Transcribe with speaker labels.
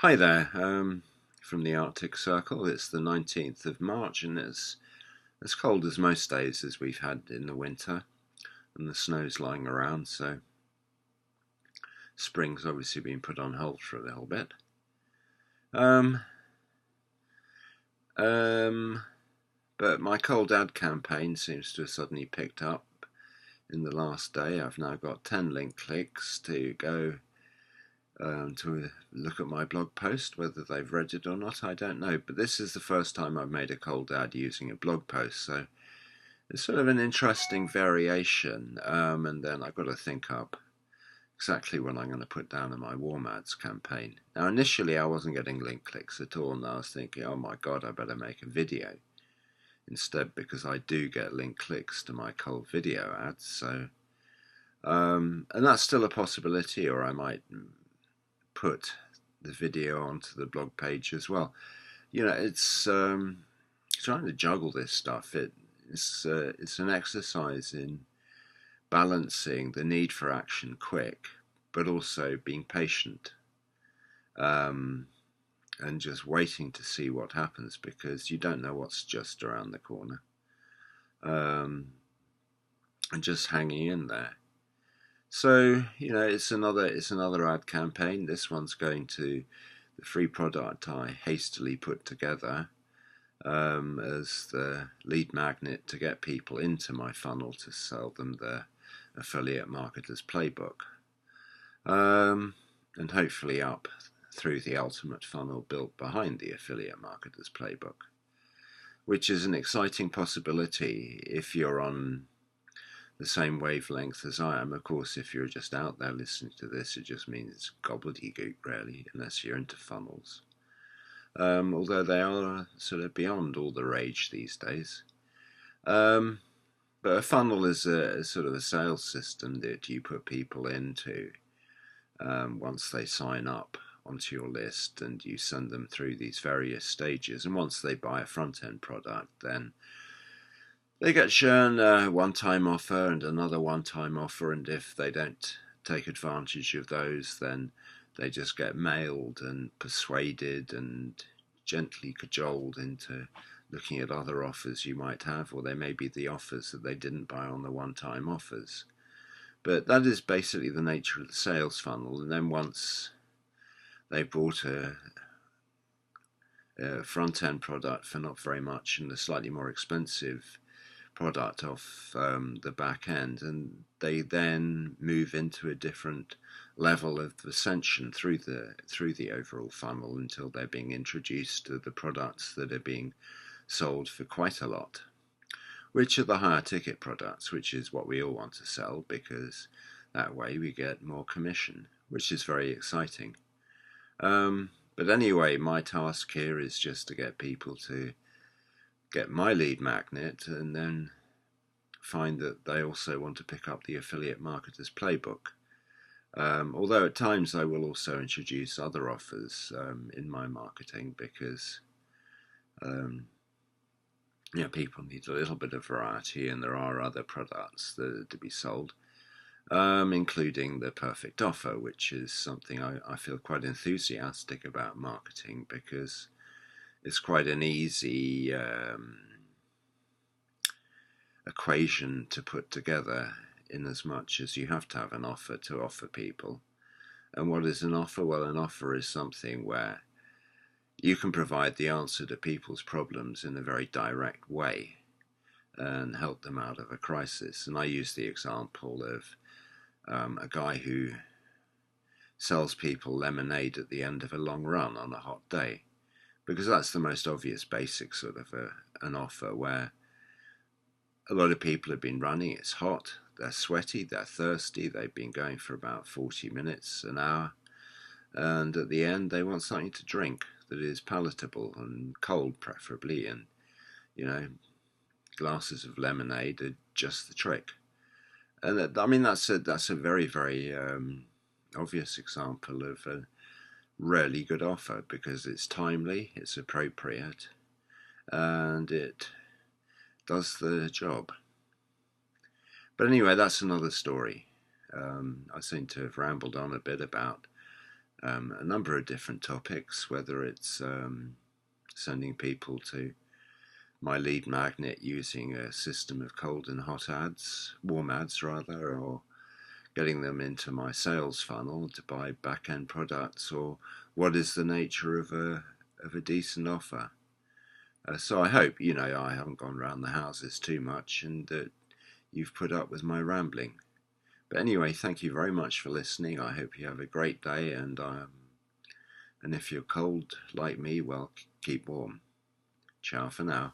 Speaker 1: Hi there, from the Arctic Circle. It's the 19th of March and it's as cold as most days as we've had in the winter, and the snow's lying around, so spring's obviously been put on hold for a little bit. Um, um, but my Cold Ad campaign seems to have suddenly picked up in the last day. I've now got 10 link clicks to go to look at my blog post. Whether they've read it or not, I don't know. But this is the first time I've made a cold ad using a blog post, so it's sort of an interesting variation. And then I've got to think up exactly what I'm going to put down in my warm ads campaign. Now, initially, I wasn't getting link clicks at all, and I was thinking, oh my god, I better make a video instead, because I do get link clicks to my cold video ads. So, and that's still a possibility, or I might put the video onto the blog page as well. It's trying to juggle this stuff. It's an exercise in balancing the need for action quick, but also being patient, um, and just waiting to see what happens, because you don't know what's just around the corner, um, and just hanging in there. So it's another ad campaign. This one's going to the free product I hastily put together as the lead magnet to get people into my funnel to sell them the Affiliate Marketers Playbook, and hopefully up through the ultimate funnel built behind the Affiliate Marketers Playbook, which is an exciting possibility if you're on the same wavelength as I am. Of course, if you're just out there listening to this, it just means it's gobbledygook, really, unless you're into funnels. Although they are sort of beyond all the rage these days. But a funnel is a sort of a sales system that you put people into once they sign up onto your list, and you send them through these various stages. And once they buy a front-end product, then they get shown a one-time offer and another one-time offer, and if they don't take advantage of those, then they just get mailed and persuaded and gently cajoled into looking at other offers you might have, or they may be the offers that they didn't buy on the one-time offers. But that is basically the nature of the sales funnel. And then once they've bought a front-end product for not very much and a slightly more expensive product off the back end, and they then move into a different level of ascension through the overall funnel until they're being introduced to the products that are being sold for quite a lot, which are the higher ticket products, which is what we all want to sell, because that way we get more commission, which is very exciting. But anyway, my task here is just to get people to get my lead magnet and then find that they also want to pick up the Affiliate Marketers Playbook. Although at times I will also introduce other offers in my marketing, because people need a little bit of variety, and there are other products that are to be sold, including the perfect offer, which is something I feel quite enthusiastic about marketing, because it's quite an easy equation to put together, in as much as you have to have an offer to offer people. And what is an offer? Well, an offer is something where you can provide the answer to people's problems in a very direct way and help them out of a crisis. And I use the example of a guy who sells people lemonade at the end of a long run on a hot day, because that's the most obvious basic sort of an offer, where a lot of people have been running, it's hot, they're sweaty, they're thirsty, they've been going for about 40 minutes, an hour, and at the end they want something to drink that is palatable and cold preferably, and glasses of lemonade are just the trick. And that's a very, very obvious example of a really good offer, because it's timely, it's appropriate, and it does the job. But anyway, that's another story. I seem to have rambled on a bit about a number of different topics, whether it's sending people to my lead magnet using a system of cold and hot ads, warm ads rather, or getting them into my sales funnel to buy back-end products, or what is the nature of a decent offer. So I hope, I haven't gone round the houses too much and that you've put up with my rambling. But anyway, thank you very much for listening. I hope you have a great day, and if you're cold like me, well, keep warm. Ciao for now.